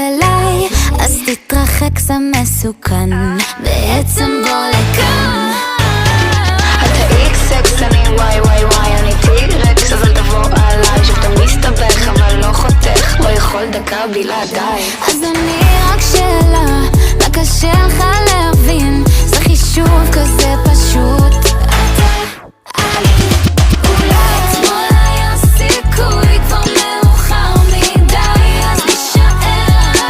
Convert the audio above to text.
אליי, אז תתרחק, זה מסוכן. בעצם בוא לכאן. אתה איקס-אקס, אני וואי וואי וואי, אני טירקס, אז אל תבוא עליי. שאתה מסתבך אבל לא חותך, לא יכול דקה בלעדיי. אז אני רק שאלה, מה קשה לך להבין? זה חישוב כזה